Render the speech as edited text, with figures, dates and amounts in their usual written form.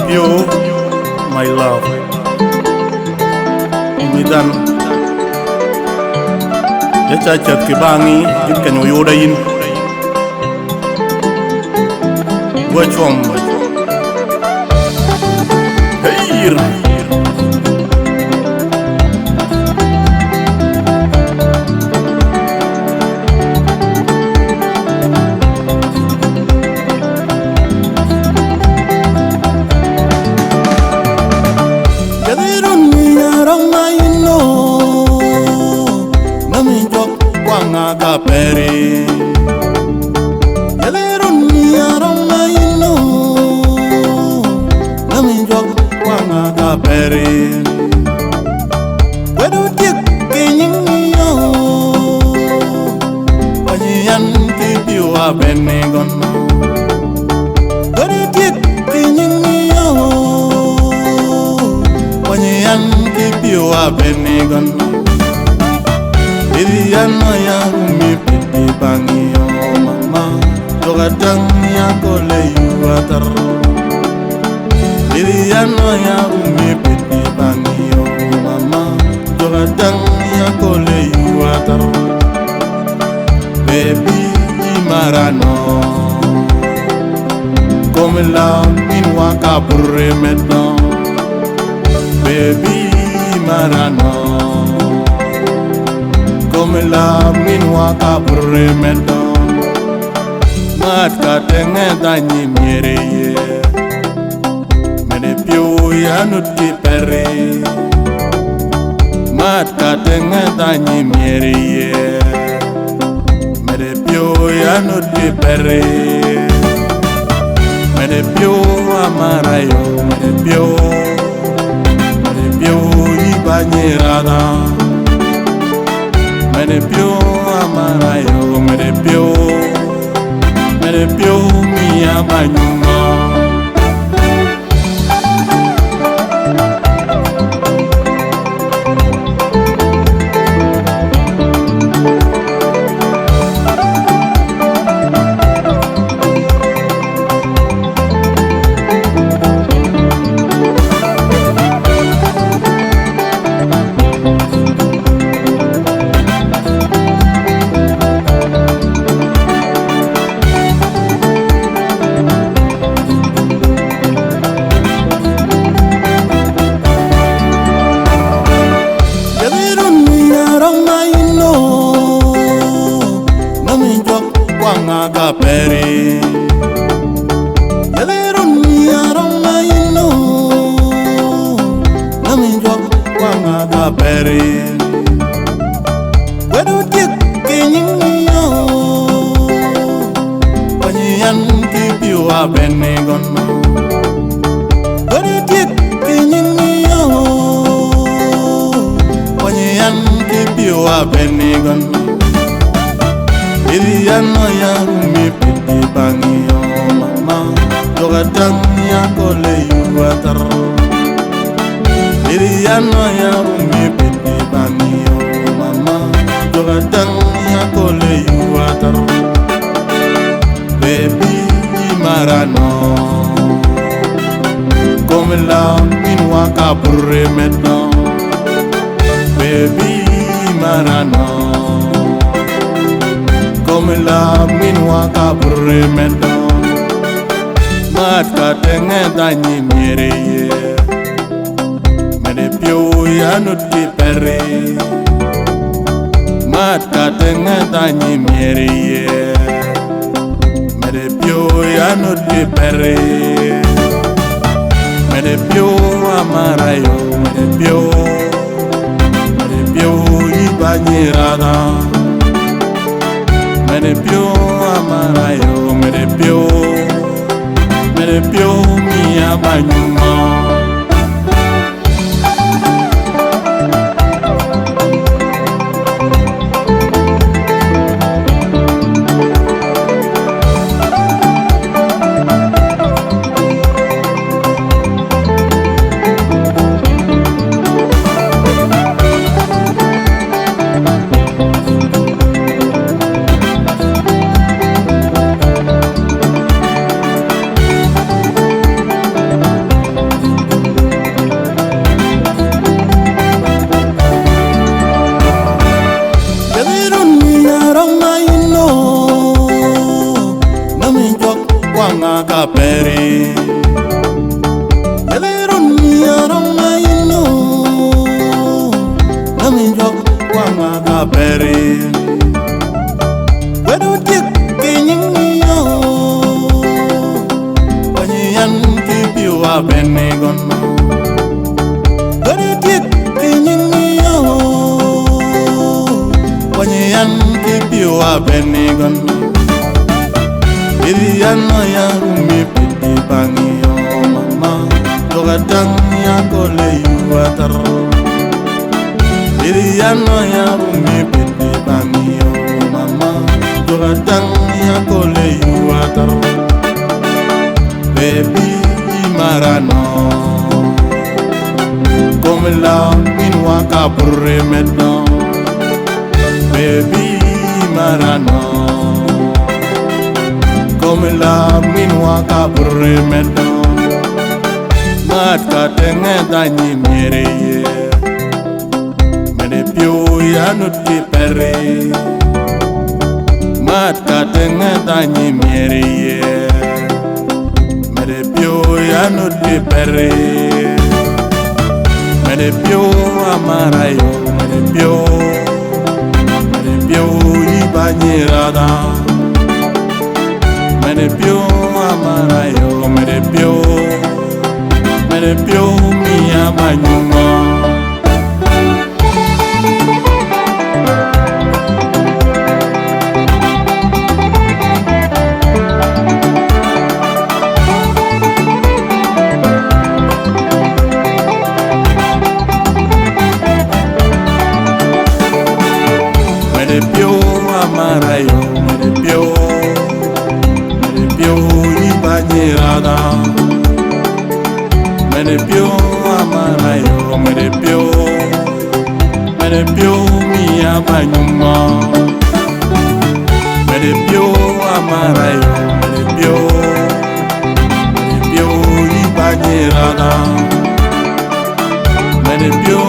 you, my love. Imitan. Ya cacat ke bangi, jin kan yo dayin. Gua com. Hey. Peri Yalerun yarama ino Naminjok wanga ka peri Wedu dik kinying yo Wanyian kipiwa benegon Wedu dik kinying yo Wanyian kipiwa benegon Iriano ya umi piti bangi yo mama Jogadang ya kole yu atar Iriano ya umi piti bangi yo mama Jogadang ya kole yu atar Baby marano Come la minwa kapurre medno Baby marano Come la minwa kapurre medno Mat ka tenge danyi miere ye Mene piu ya nuti pere Mat ka tenge danyi miere ye Mene piu ya nuti pere Mene piu amara yo Mene piu ibanyirada Mene più amara yo, mene più mi amanyuma. Wanga peri Yalerun yarama ino Naminjok wanga peri Wedu dik kinying yo Wanyian kipiwa benegon Wedu dik kinying yo Wanyian kipiwa benegon Iriano ya umi piti bangi yo mama Jogadang ya kole yu atar Iriano ya umi piti bangi yo mama Jogadang ya kole yu atar Baby marano Come la minwa kapurre medno Baby marano Come la minwa kapurre medno Mat ka tenge danyi miere ye Mene piu ya nuti pere Mat ka tenge danyi miere ye Mene piu ya nuti pere Mene piu amara yo Mene piu ibanyirada Mene più amara yo, mene più mi amanyuma. berry. Where do you get yo? When you keep you a benegon. Where do you get yo? When you keep you a benegon. Iriano ya rumi piti bangi yo mama. Dogadang ya kole yu atar. Iriano ya rumi piti bangi yo mama. Dogadang ya kole yu atar. Baby marano. Come la minwa kapurre medno. Baby marano. Come la minwa kapurre medno. Mat ka tenge dani mereye. Mene pio ya nuti pere. Mat ka tenge dani mereye. Mene pio ya nuti pere. Mene pio amarayo. Mene pio ibanyirada. Mene pio amarayo. Mene pio mi amanyuma. Mene pio amarayo. Mene pio ibanyirada. Mene pio amarayo, mene pio mi amanyuma. Mene pio amarayo, mene pio ibanyirada. Mene pio